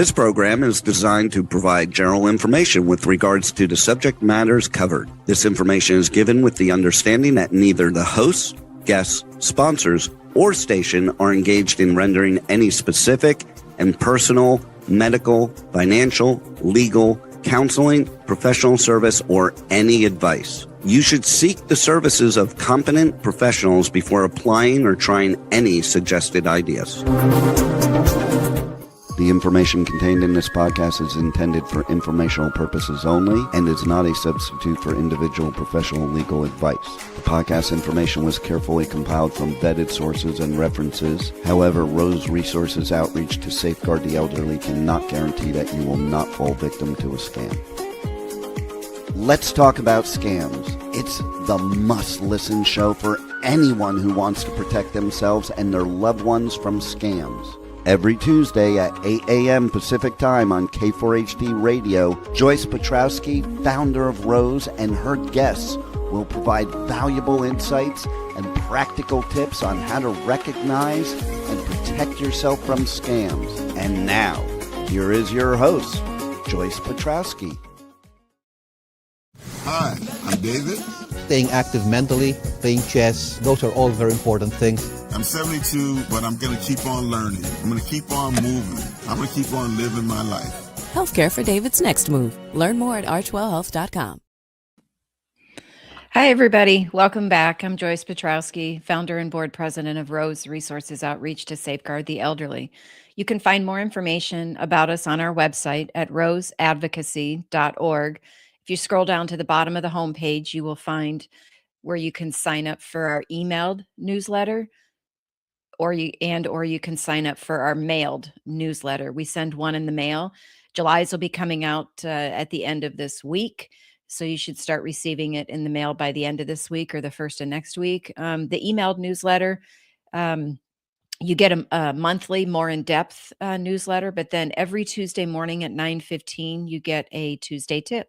This program is designed to provide general information with regards to the subject matters covered. This information is given with the understanding that neither the hosts, guests, sponsors, or station are engaged in rendering any specific and personal, medical, financial, legal, counseling, professional service, or any advice. You should seek the services of competent professionals before applying or trying any suggested ideas. The information contained in this podcast is intended for informational purposes only and is not a substitute for individual professional legal advice. The podcast information was carefully compiled from vetted sources and references. However, R.O.S.E Resources Outreach to Safeguard the Elderly cannot guarantee that you will not fall victim to a scam. Let's talk about scams. It's the must-listen show for anyone who wants to protect themselves and their loved ones from scams. Every Tuesday at 8 a.m. Pacific Time on K4HD Radio, Joyce Petrowski, founder of R.O.S E, and her guests will provide valuable insights and practical tips on how to recognize and protect yourself from scams. And now, here is your host, Joyce Petrowski. Hi, I'm David. Staying active mentally, playing chess, those are all very important things. I'm 72, but I'm going to keep on learning. I'm going to keep on moving. I'm going to keep on living my life. Healthcare for David's next move. Learn more at archwellhealth.com. Hi, everybody. Welcome back. I'm Joyce Petrowski, founder and board president of R.O.S.E Resources Outreach to Safeguard the Elderly. You can find more information about us on our website at roseadvocacy.org. If you scroll down to the bottom of the homepage, you will find where you can sign up for our emailed newsletter, or you can sign up for our mailed newsletter. We send one in the mail. July's will be coming out at the end of this week, so you should start receiving it in the mail by the end of this week or the first of next week. The emailed newsletter, you get a monthly, more in-depth newsletter, but then every Tuesday morning at 9:15, you get a Tuesday tip.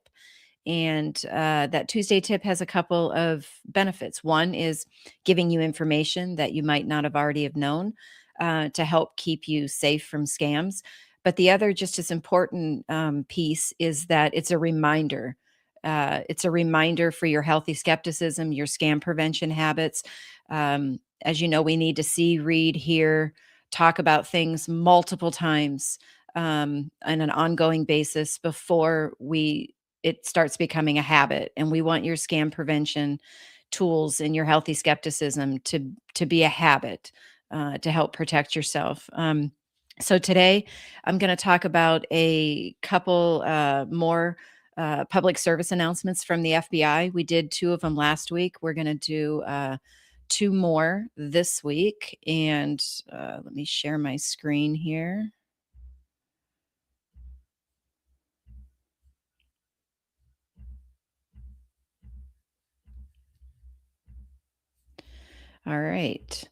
And that Tuesday tip has a couple of benefits. One is giving you information that you might not have already have known to help keep you safe from scams. But the other just as important piece is that it's a reminder. It's a reminder for your healthy skepticism, your scam prevention habits. As you know, we need to see, read, hear, talk about things multiple times on an ongoing basis before it starts becoming a habit. And we want your scam prevention tools and your healthy skepticism to be a habit to help protect yourself. So today I'm going to talk about a couple more public service announcements from the FBI. We did 2 of them last week. We're going to do 2 more this week. And let me share my screen here. All right.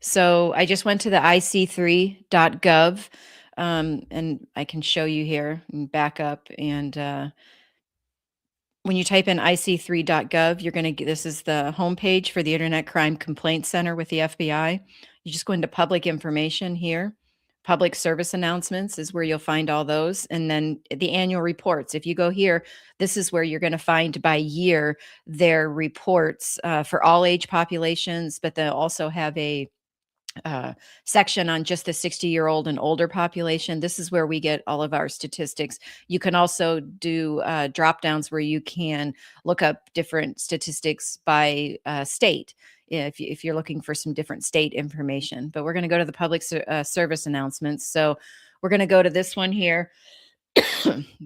So I just went to the ic3.gov, and I can show you here and back up. And when you type in ic3.gov, you're going to get, this is the homepage for the Internet Crime Complaint Center with the FBI. You just go into public information here. Public service announcements is where you'll find all those. And then the annual reports. If you go here, this is where you're going to find by year their reports for all age populations, but they'll also have a section on just the 60-year-old and older population. This is where we get all of our statistics. You can also do drop downs where you can look up different statistics by state if you're looking for some different state information. But we're going to go to the public service announcements. So we're going to go to this one here.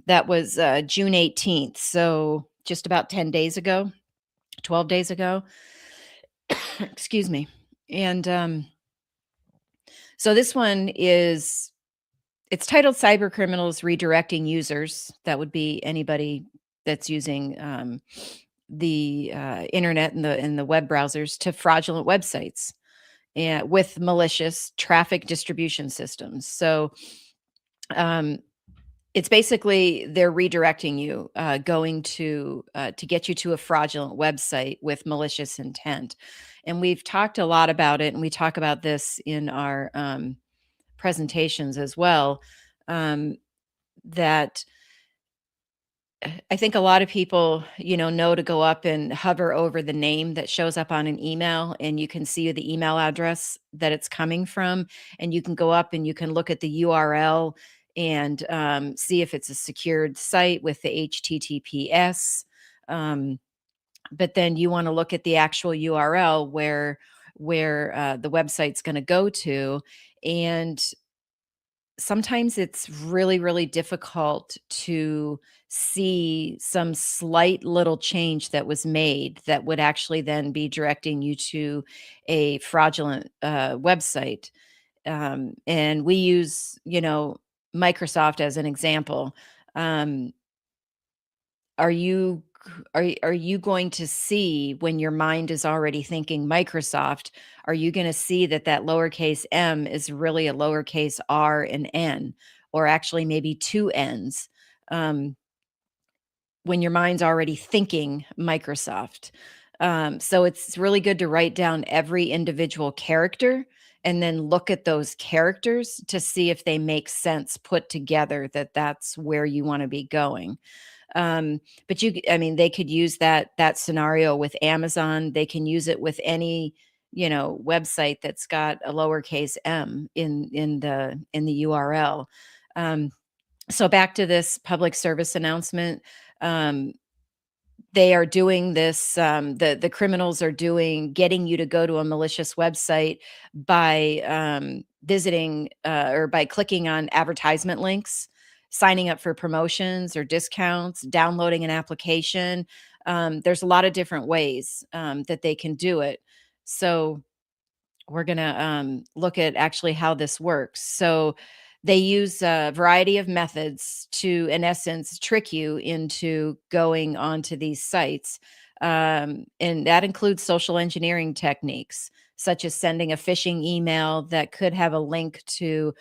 That was June 18th. So just about 10 days ago, 12 days ago. Excuse me. And so this one it's titled Cyber Criminals Redirecting Users. That would be anybody that's using the internet and the web browsers to fraudulent websites with malicious traffic distribution systems. So it's basically they're redirecting you, going to get you to a fraudulent website with malicious intent. And we've talked a lot about it, and we talk about this in our presentations as well. that I think a lot of people, know to go up and hover over the name that shows up on an email, and you can see the email address that it's coming from, and you can go up and you can look at the URL and see if it's a secured site with the HTTPS. Um, but then you want to look at the actual URL where the website's going to go to, and sometimes it's really, really difficult to see some slight little change that was made that would actually then be directing you to a fraudulent website. And we use, Microsoft as an example. Um, are you going to see, when your mind is already thinking Microsoft, are you going to see that that lowercase m is really a lowercase r and n, or actually maybe two n's, um, when your mind's already thinking Microsoft? So it's really good to write down every individual character and then look at those characters to see if they make sense put together, that that's where you want to be going. But I mean, they could use that scenario with Amazon. They can use it with any, website that's got a lowercase m in the URL. Um, so back to this public service announcement. Um, they are doing this. The criminals are getting you to go to a malicious website by visiting or by clicking on advertisement links, signing up for promotions or discounts, downloading an application. There's a lot of different ways that they can do it. So we're going to look at actually how this works. So they use a variety of methods to, in essence, trick you into going onto these sites. And that includes social engineering techniques, such as sending a phishing email that could have a link to,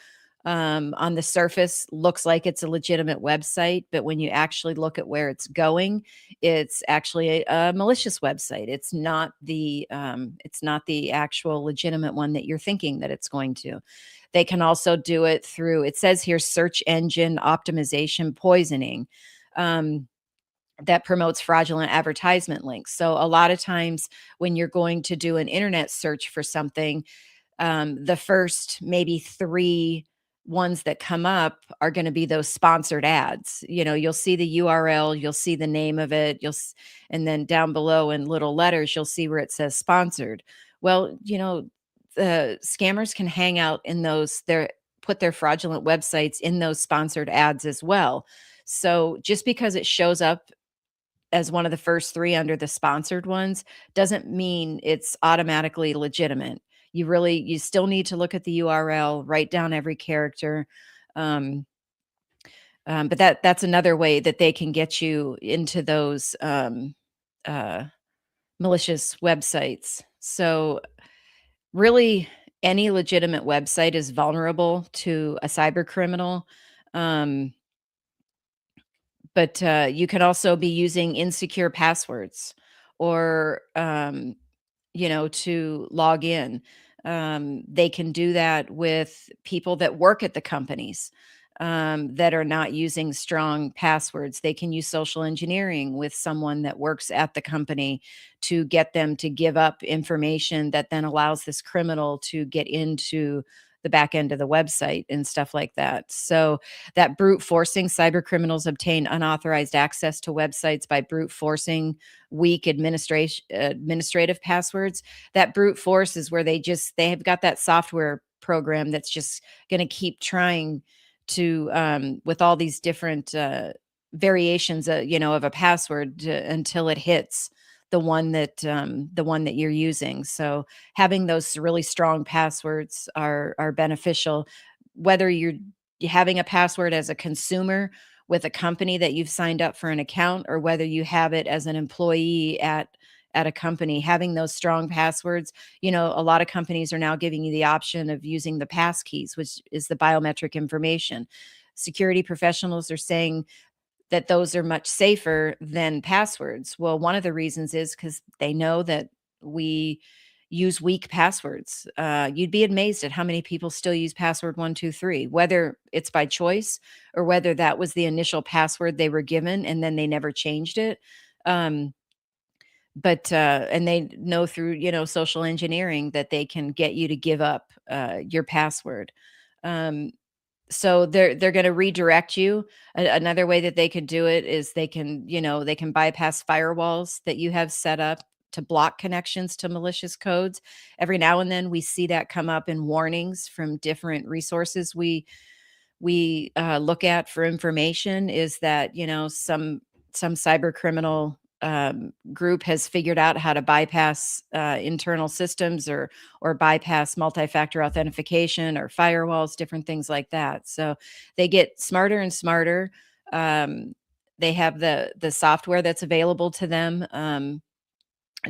on the surface, looks like it's a legitimate website, but when you actually look at where it's going, it's actually a malicious website. It's not the actual legitimate one that you're thinking that it's going to. They can also do it through, it says here, search engine optimization poisoning. That promotes fraudulent advertisement links. So a lot of times when you're going to do an internet search for something, the first maybe three ones that come up are going to be those sponsored ads. You'll see the URL, you'll see the name of it, and then down below in little letters, you'll see where it says sponsored. Well, the scammers can hang out in put their fraudulent websites in those sponsored ads as well. So just because it shows up as one of the first three under the sponsored ones doesn't mean it's automatically legitimate. You still need to look at the URL, write down every character. Um, but that's another way that they can get you into those uh, malicious websites. So really, any legitimate website is vulnerable to a cyber criminal. Um, but you could also be using insecure passwords, or to log in. They can do that with people that work at the companies, that are not using strong passwords. They can use social engineering with someone that works at the company to get them to give up information that then allows this criminal to get into the back end of the website and stuff like that. So that brute forcing, cyber criminals obtain unauthorized access to websites by brute forcing weak administrative passwords. That brute force is where they have got that software program that's just going to keep trying to, with all these different variations, of a password, until it hits the one that you're using. So having those really strong passwords are beneficial, whether you're having a password as a consumer with a company that you've signed up for an account, or whether you have it as an employee at a company. Having those strong passwords, a lot of companies are now giving you the option of using the pass keys, which is the biometric information. Security professionals are saying that those are much safer than passwords. Well, one of the reasons is because they know that we use weak passwords. You'd be amazed at how many people still use password 123, whether it's by choice or whether that was the initial password they were given and then they never changed it. Um, but and they know through, social engineering that they can get you to give up your password. Um, so they're going to redirect you. Another way that they could do it is they can bypass firewalls that you have set up to block connections to malicious codes. Every now and then we see that come up in warnings from different resources we look at for information, is that some cyber criminal group has figured out how to bypass internal systems, or bypass multi-factor authentication or firewalls, different things like that. So they get smarter and smarter. They have the software that's available to them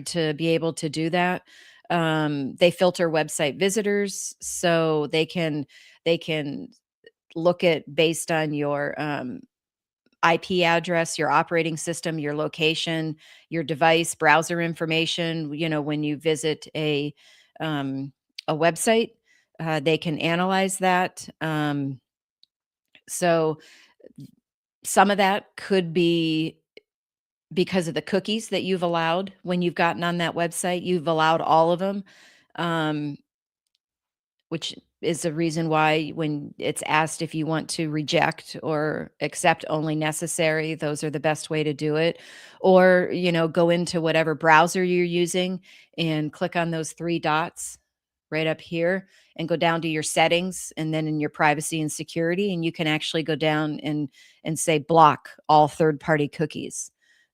to be able to do that. They filter website visitors, so they can look at based on your IP address, your operating system, your location, your device, browser information. When you visit a website, they can analyze that. So some of that could be because of the cookies that you've allowed when you've gotten on that website. You've allowed all of them. Um, which is the reason why when it's asked if you want to reject or accept only necessary, those are the best way to do it. Or, go into whatever browser you're using and click on those three dots right up here and go down to your settings and then in your privacy and security, and you can actually go down and say block all third-party cookies.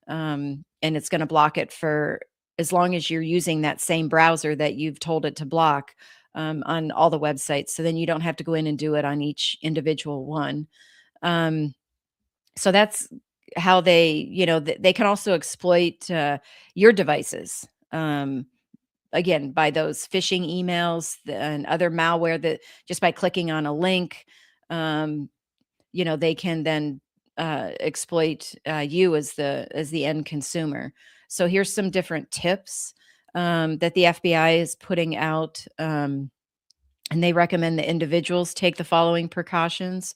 And it's going to block it for as long as you're using that same browser that you've told it to block, on all the websites. So then you don't have to go in and do it on each individual one. Um, so that's how they can also exploit your devices. Again, by those phishing emails and other malware, that just by clicking on a link, um, they can then exploit you as the end consumer. So here's some different tips that the FBI is putting out. And they recommend that individuals take the following precautions.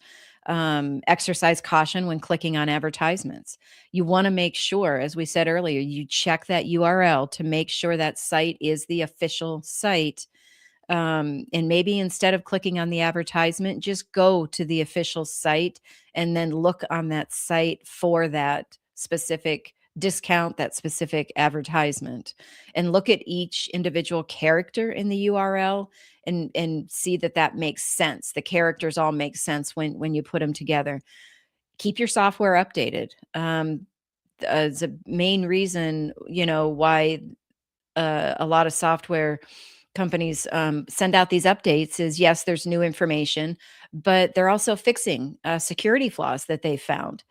Exercise caution when clicking on advertisements. You want to make sure, as we said earlier, you check that URL to make sure that site is the official site. And maybe instead of clicking on the advertisement, just go to the official site and then look on that site for that specific discount, that specific advertisement, and look at each individual character in the URL and see that makes sense. The characters all make sense when you put them together. Keep your software updated. It's a main reason, why a lot of software companies send out these updates is, yes, there's new information, but they're also fixing security flaws that they found.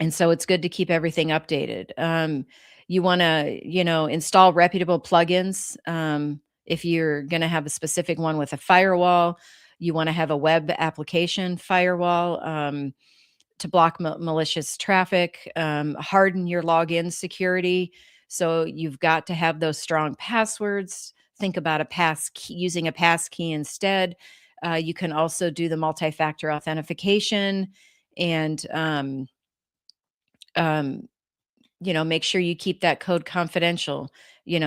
And so it's good to keep everything updated. You want to, install reputable plugins. If you're going to have a specific one with a firewall, you want to have a web application firewall to block malicious traffic. Harden your login security. So you've got to have those strong passwords. Think about using a pass key instead. You can also do the multi-factor authentication and um, make sure you keep that code confidential.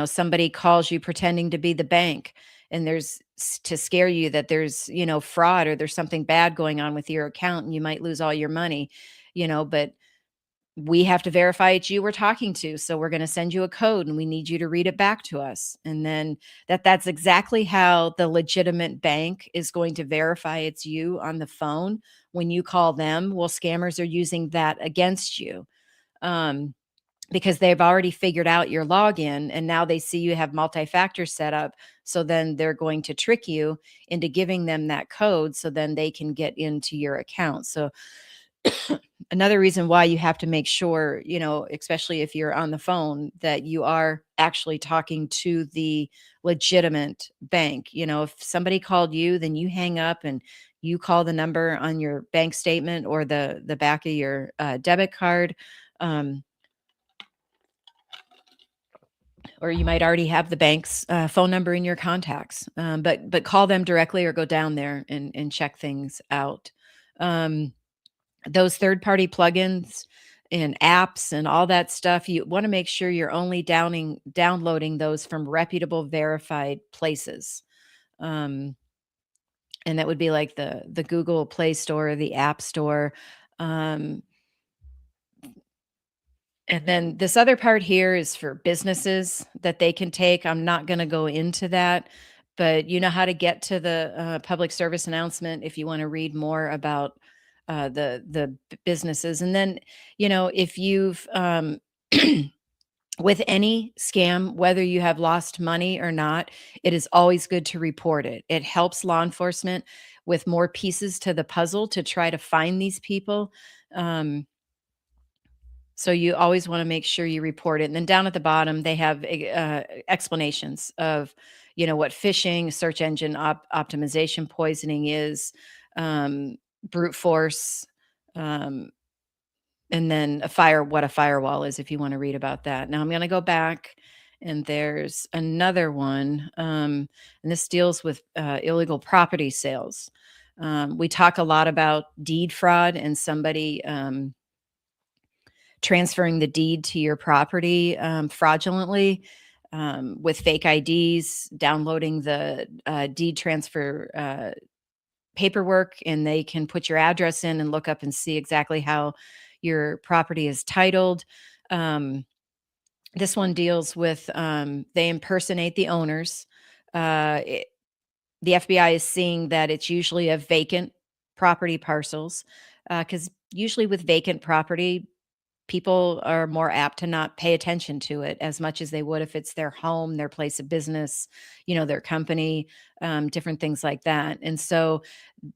Somebody calls you pretending to be the bank, and to scare you that there's, fraud or there's something bad going on with your account and you might lose all your money, but we have to verify it's you we're talking to. So we're going to send you a code and we need you to read it back to us. And then that's exactly how the legitimate bank is going to verify it's you on the phone when you call them. Well, scammers are using that against you. Because they've already figured out your login and now they see you have multi-factor set up. So then they're going to trick you into giving them that code so then they can get into your account. So another reason why you have to make sure, especially if you're on the phone, that you are actually talking to the legitimate bank. If somebody called you, then you hang up and you call the number on your bank statement or the back of your debit card. or you might already have the bank's phone number in your contacts. But call them directly or go down there and check things out. Um, those third-party plugins and apps and all that stuff, you want to make sure you're only downloading those from reputable, verified places. Um, and that would be like the Google Play Store, the App Store. Um, and then this other part here is for businesses that they can take. I'm not going to go into that, but you know how to get to the public service announcement if you want to read more about the businesses. And then, if you've with any scam, whether you have lost money or not, it is always good to report it. It helps law enforcement with more pieces to the puzzle to try to find these people. Um, so you always want to make sure you report it. And then down at the bottom, they have explanations of, what phishing, search engine optimization poisoning is, um, brute force, um, and then what a firewall is if you want to read about that. Now I'm going to go back and there's another one. And this deals with illegal property sales. We talk a lot about deed fraud and somebody transferring the deed to your property fraudulently with fake IDs, downloading the deed transfer paperwork, and they can put your address in and look up and see exactly how your property is titled. Um, this one deals with they impersonate the owners. The FBI is seeing that it's usually a vacant property parcels because usually with vacant property, people are more apt to not pay attention to it as much as they would if it's their home, their place of business, their company, different things like that. And so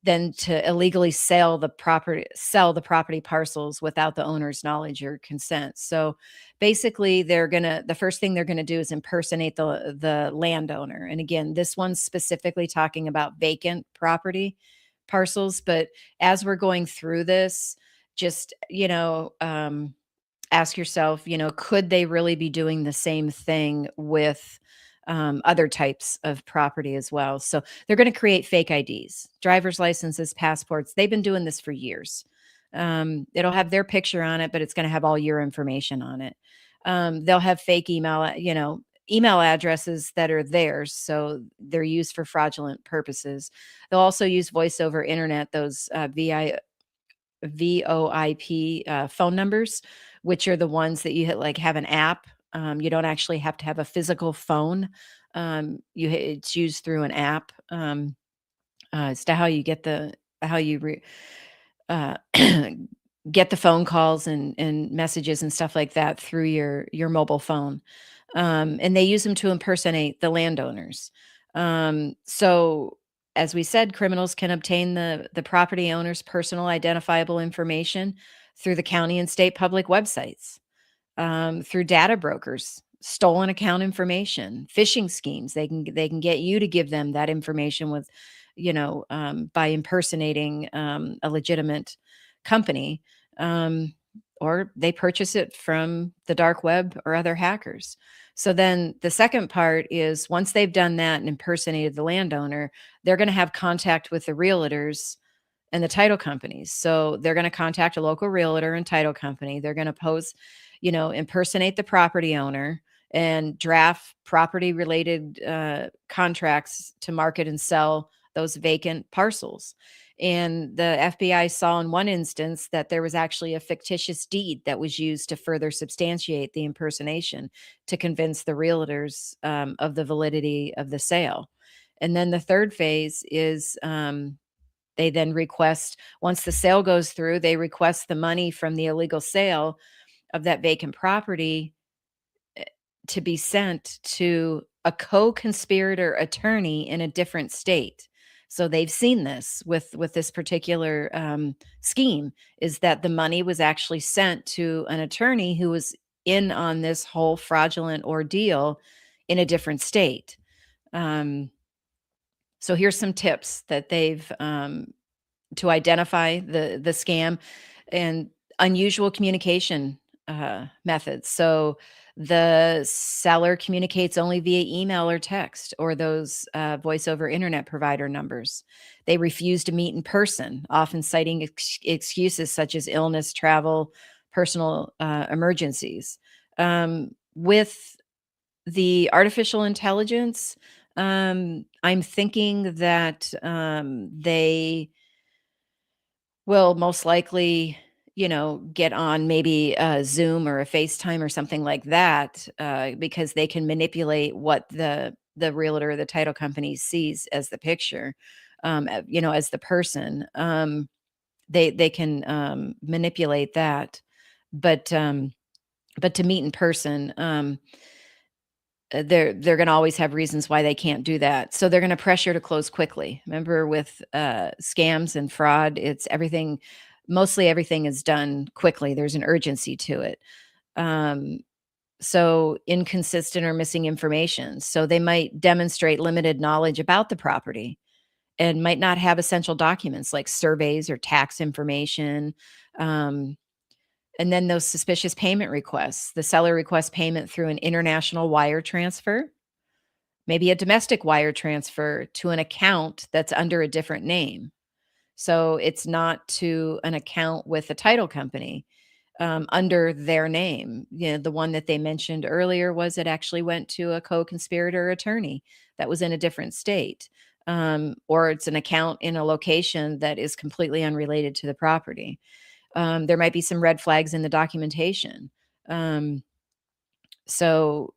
then to illegally sell the property parcels without the owner's knowledge or consent. So basically the first thing they're gonna do is impersonate the landowner. And again, this one's specifically talking about vacant property parcels. But as we're going through this, just, ask yourself, could they really be doing the same thing with other types of property as well? So they're going to create fake IDs, driver's licenses, passports. They've been doing this for years. It'll have their picture on it, but it's going to have all your information on it. They'll have fake email addresses that are theirs, so they're used for fraudulent purposes. They'll also use voice over internet, those VoIP phone numbers, which are the ones that you like have an app. You don't actually have to have a physical phone. It's used through an app as to how you get uh, get the phone calls and messages and stuff like that through your mobile phone. And they use them to impersonate the landowners. So as we said, criminals can obtain the property owner's personal identifiable information through the county and state public websites, through data brokers, stolen account information, phishing schemes. They can get you to give them that information with, by impersonating a legitimate company, um, or they purchase it from the dark web or other hackers. So then the second part is once they've done that and impersonated the landowner, they're going to have contact with the realtors and the title companies. So they're going to contact a local realtor and title company. They're going to impersonate the property owner and draft property related contracts to market and sell those vacant parcels. And the FBI saw in one instance that there was actually a fictitious deed that was used to further substantiate the impersonation to convince the realtors of the validity of the sale. And then the third phase is they then request, once the sale goes through, they request the money from the illegal sale of that vacant property to be sent to a co-conspirator attorney in a different state. So they've seen this with this particular scheme, is that the money was actually sent to an attorney who was in on this whole fraudulent ordeal in a different state. So here's some tips that they've to identify the scam: and unusual communication methods. So the seller communicates only via email or text or those voice over internet provider numbers. They refuse to meet in person, often citing excuses such as illness, travel, personal emergencies. With the artificial intelligence, I'm thinking that they will most likely, get on maybe a Zoom or a FaceTime or something like that, because they can manipulate what the realtor or the title company sees as the picture, as the person. They can manipulate that, but to meet in person, they're going to always have reasons why they can't do that. So they're going to pressure to close quickly. Remember, with scams and fraud, it's everything. Mostly everything is done quickly. There's an urgency to it. Um, so inconsistent or missing information. So they might demonstrate limited knowledge about the property and might not have essential documents like surveys or tax information. Um, and then those suspicious payment requests. The seller requests payment through an international wire transfer, maybe a domestic wire transfer to an account that's under a different name. So it's not to an account with a title company under their name. The one that they mentioned earlier was it actually went to a co-conspirator attorney that was in a different state. Or it's an account in a location that is completely unrelated to the property. There might be some red flags in the documentation. Um, so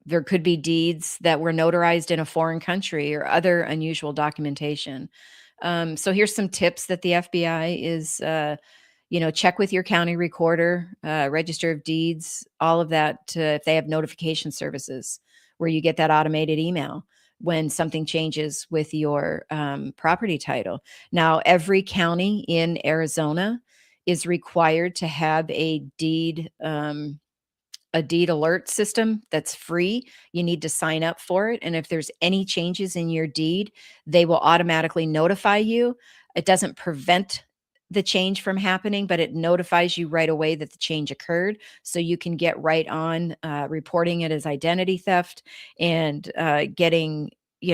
there could be deeds that were notarized in a foreign country or other unusual documentation. So here's some tips that the FBI is, check with your county recorder, register of deeds, all of that, if they have notification services where you get that automated email when something changes with your property title. Now, every county in Arizona is required to have a deed alert system that's free. You need to sign up for it. And if there's any changes in your deed, they will automatically notify you. It doesn't prevent the change from happening, but it notifies you right away that the change occurred. So you can get right on reporting it as identity theft and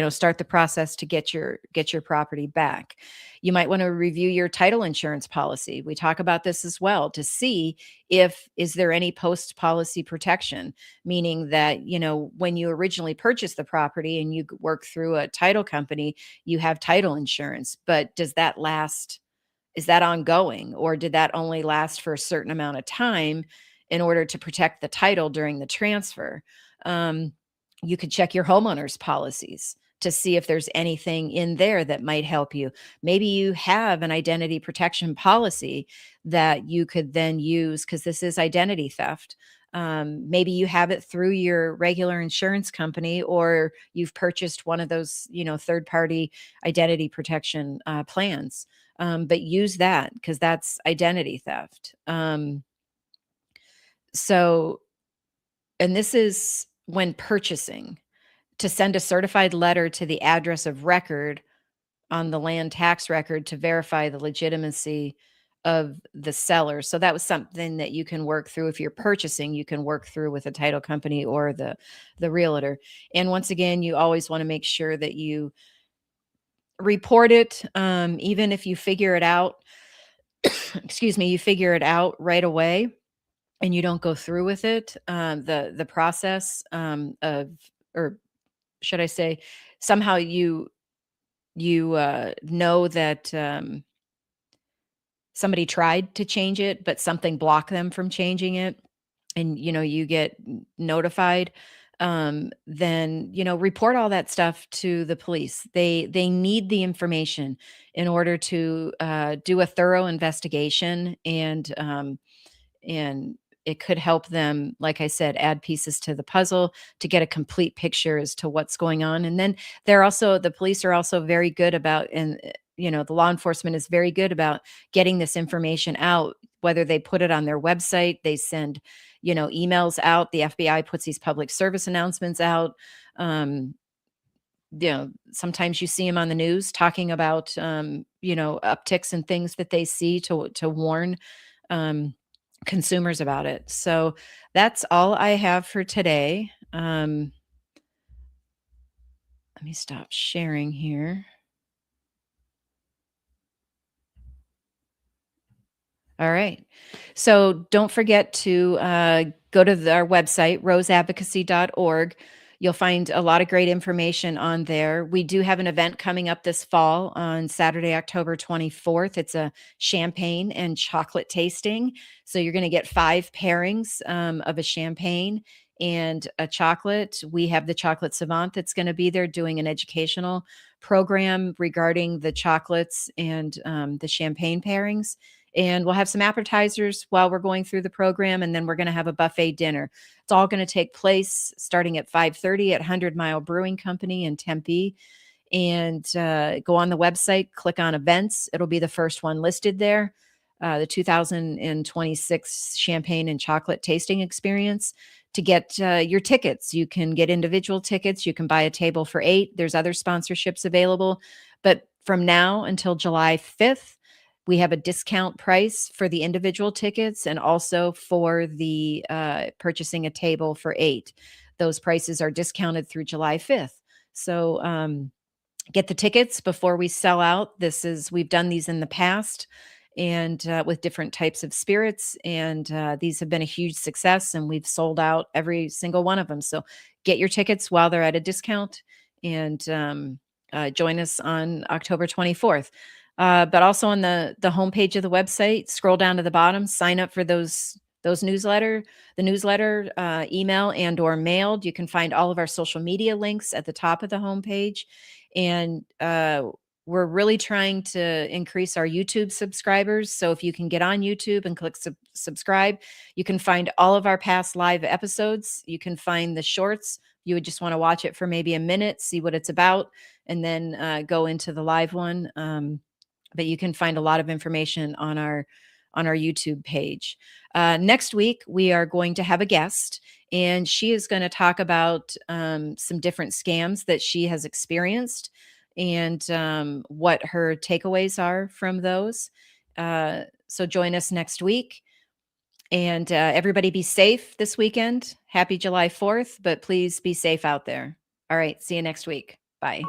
start the process to get your property back. You might want to review your title insurance policy. We talk about this as well to see if is there any post policy protection, meaning that, when you originally purchased the property and you work through a title company, you have title insurance, but does that last? Is that ongoing, or did that only last for a certain amount of time in order to protect the title during the transfer? You could check your homeowner's policies to see if there's anything in there that might help you. Maybe you have an identity protection policy that you could then use because this is identity theft. Maybe you have it through your regular insurance company, or you've purchased one of those, third party identity protection plans. But use that because that's identity theft. So, and this is when purchasing, to send a certified letter to the address of record on the land tax record to verify the legitimacy of the seller. So that was something that you can work through if you're purchasing. You can work through with a title company or the realtor. And once again, you always want to make sure that you report it, even if you figure it out. Excuse me, you figure it out right away and you don't go through with it. The process of, or should I say, somehow you know that somebody tried to change it, but something blocked them from changing it, and you get notified. Then report all that stuff to the police. They need the information in order to do a thorough investigation, and it could help them, like I said, add pieces to the puzzle to get a complete picture as to what's going on. And then the police are also very good about, and the law enforcement is very good about getting this information out, whether they put it on their website, they send emails out, the FBI puts these public service announcements out. Sometimes you see them on the news talking about upticks and things that they see to warn consumers about it. So that's all I have for today. Let me stop sharing here. All right. So don't forget to go to our website, roseadvocacy.org. You'll find a lot of great information on there. We do have an event coming up this fall on Saturday, October 24th. It's a champagne and chocolate tasting. So you're going to get 5 pairings of a champagne and a chocolate. We have the chocolate savant that's going to be there doing an educational program regarding the chocolates and the champagne pairings. And we'll have some appetizers while we're going through the program, and then we're going to have a buffet dinner. It's all going to take place starting at 5:30 at 100 Mile Brewing Company in Tempe. And go on the website, click on events. It'll be the first one listed there. The 2026 Champagne and Chocolate Tasting Experience. To get your tickets, you can get individual tickets. You can buy a table for 8. There's other sponsorships available. But from now until July 5th, we have a discount price for the individual tickets and also for the purchasing a table for 8. Those prices are discounted through July 5th. So get the tickets before we sell out. We've done these in the past and with different types of spirits. And these have been a huge success, and we've sold out every single one of them. So get your tickets while they're at a discount, and join us on October 24th. But also on the homepage of the website, scroll down to the bottom, sign up for the newsletter, email and or mailed. You can find all of our social media links at the top of the homepage. And we're really trying to increase our YouTube subscribers. So if you can get on YouTube and click subscribe, you can find all of our past live episodes. You can find the shorts. You would just want to watch it for maybe a minute, see what it's about, and then go into the live one. But you can find a lot of information on our YouTube page. Next week, we are going to have a guest, and she is going to talk about some different scams that she has experienced and what her takeaways are from those. So join us next week. And everybody be safe this weekend. Happy July 4th, but please be safe out there. All right, see you next week. Bye.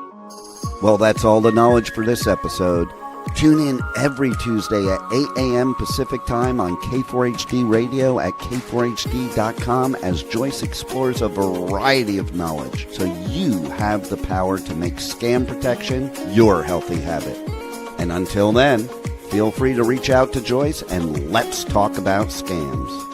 Well, that's all the knowledge for this episode. Tune in every Tuesday at 8 a.m. Pacific Time on K4HD Radio at k4hd.com as Joyce explores a variety of knowledge so you have the power to make scam protection your healthy habit. And until then, feel free to reach out to Joyce and let's talk about scams.